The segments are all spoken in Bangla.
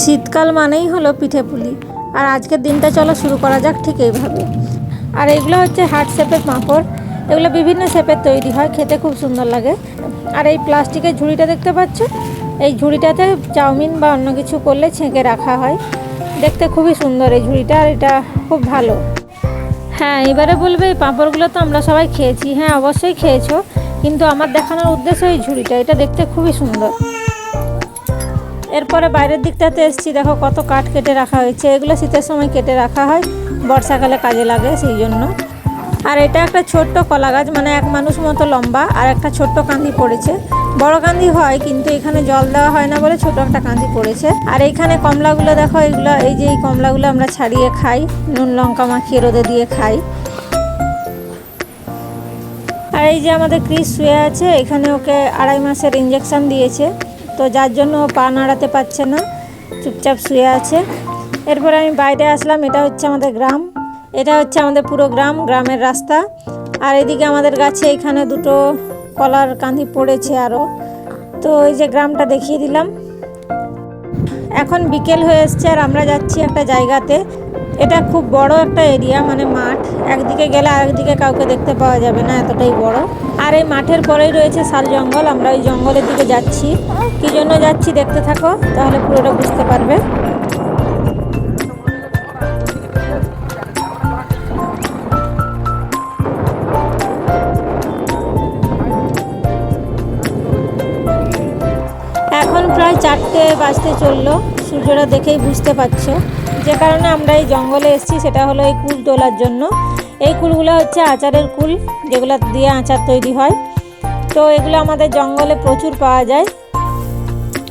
শীতকাল মানেই হলো পিঠে পুলি। আর আজকের দিনটা চলো শুরু করা যাক ঠিক এইভাবে। আর এগুলো হচ্ছে হার্ট শেপের পাঁপড়। এগুলো বিভিন্ন শেপের তৈরি হয়, খেতে খুব সুন্দর লাগে। আর এই প্লাস্টিকের ঝুড়িটা দেখতে পাচ্ছ, এই ঝুড়িটাতে চাউমিন বা অন্য কিছু করলে ছেঁকে রাখা হয়। দেখতে খুবই সুন্দর এই ঝুড়িটা, আর এটা খুব ভালো। হ্যাঁ, এবারে বলবে এই পাঁপড়গুলো তো আমরা সবাই খেয়েছি। হ্যাঁ, অবশ্যই খেয়েছো, কিন্তু আমার দেখানোর উদ্দেশ্য এই ঝুড়িটা, এটা দেখতে খুবই সুন্দর। এরপরে বাইরের দিকটাতে এসেছি, দেখো কত কাঠ কেটে রাখা হয়েছে। এগুলো শীতের সময় কেটে রাখা হয়, বর্ষাকালে কাজে লাগে সেই জন্য। আর এটা একটা ছোট্ট কলা গাছ, মানে এক মানুষ মতো লম্বা, আর একটা ছোট্ট কাঁদি পড়েছে। বড় কাঁদি হয় কিন্তু এখানে জল দেওয়া হয় না বলে ছোট একটা কাঁদি পড়েছে। আর এইখানে কমলাগুলো দেখো, এগুলো এই যে এই কমলাগুলো আমরা ছাড়িয়ে খাই, নুন লঙ্কা মাখিয়ে রোদে দিয়ে খাই। আর এই যে আমাদের ক্রিস শুয়ে আছে, এখানে ওকে 2.5 মাসের ইঞ্জেকশন দিয়েছে, তো যার জন্য ও পা নাড়াতে পারছে না, চুপচাপ শুয়ে আছে। এরপর আমি বাইরে আসলাম, এটা হচ্ছে আমাদের গ্রাম, এটা হচ্ছে আমাদের পুরো গ্রাম, গ্রামের রাস্তা। আর এদিকে আমাদের গাছে এখানে দুটো কলার কাঁদি পড়েছে আরও। তো এই যে গ্রামটা দেখিয়ে দিলাম। এখন বিকেল হয়ে এসছে আর আমরা যাচ্ছি একটা জায়গাতে। এটা খুব বড় একটা এরিয়া, মানে মাঠ, একদিকে গেলে আরেকদিকে কাউকে দেখতে পাওয়া যাবে না, এতটাই বড়। আর এই মাঠের পরেই রয়েছে শাল জঙ্গল। আমরা ওই জঙ্গলের দিকে যাচ্ছি, কী জন্য যাচ্ছি দেখতে থাকো, তাহলে পুরোটা বুঝতে পারবে। এখন প্রায় 4টে বাজতে চললো, সূর্যটা দেখেই বুঝতে পারছো। যে কারণে আমরা এই জঙ্গলে এসেছি সেটা হলো এই কুল তোলার জন্য। এই কুলগুলো হচ্ছে আচারের কুল, যেগুলো দিয়ে আচার তৈরি হয়। তো এগুলো আমাদের জঙ্গলে প্রচুর পাওয়া যায়।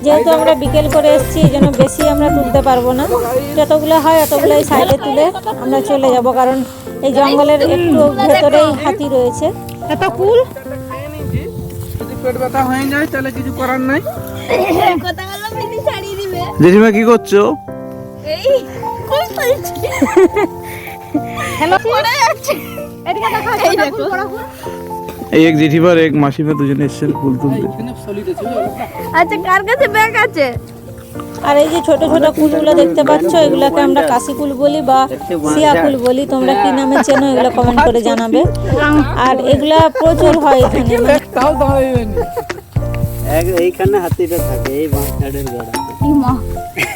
যেহেতু আমরা বিকেল করে এসেছি, এই জন্য বেশি আমরা তুলতে পারবো না। যতগুলো হয় অতগুলো এই সাইডে তুলে আমরা চলে যাব, কারণ এই জঙ্গলের একটু ভেতরেই হাতি রয়েছে। এত কুল যদি পেট ব্যথা হয়ে যায় তাহলে কিছু করার নাই। জেঠিমা কি করছো? এই এক জেঠিমার এক মাসিমা দুজনে এসেছেন ফুল তুলতে। আচ্ছা, কার কাছে ব্যাগ আছে? আর এই যে ছোট ছোট কুলগুলো দেখতে পাচ্ছ, এগুলোকে আমরা কাশি কুল বলি বা সিয়া কুল বলি। তোমরা কি নামে চেনো এগুলো কমেন্ট করে জানাবে। আর এগুলা প্রচুর হয় এখানে, এইখানে হাতিটা থাকে এই বাঁশঝাড়ের গোড়া।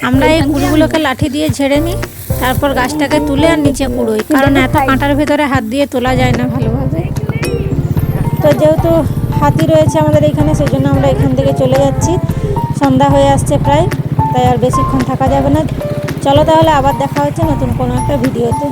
আমরা এই কুলগুলোকে লাঠি দিয়ে ঝেড়ে নিই, তারপর গাছটাকে তুলে আর নিচে কুড়োই, কারণ এত কাঁটার ভেতরে হাত দিয়ে তোলা যায় না ভালোভাবে। তো যেহেতু হাতি রয়েছে আমাদের এখানে, সেই জন্য আমরা এখান থেকে চলে যাচ্ছি। সন্ধ্যা হয়ে আসছে প্রায়, তাই আর বেশিক্ষণ থাকা যাবে না। চলো তাহলে আবার দেখা হচ্ছে নতুন কোনো একটা ভিডিওতে।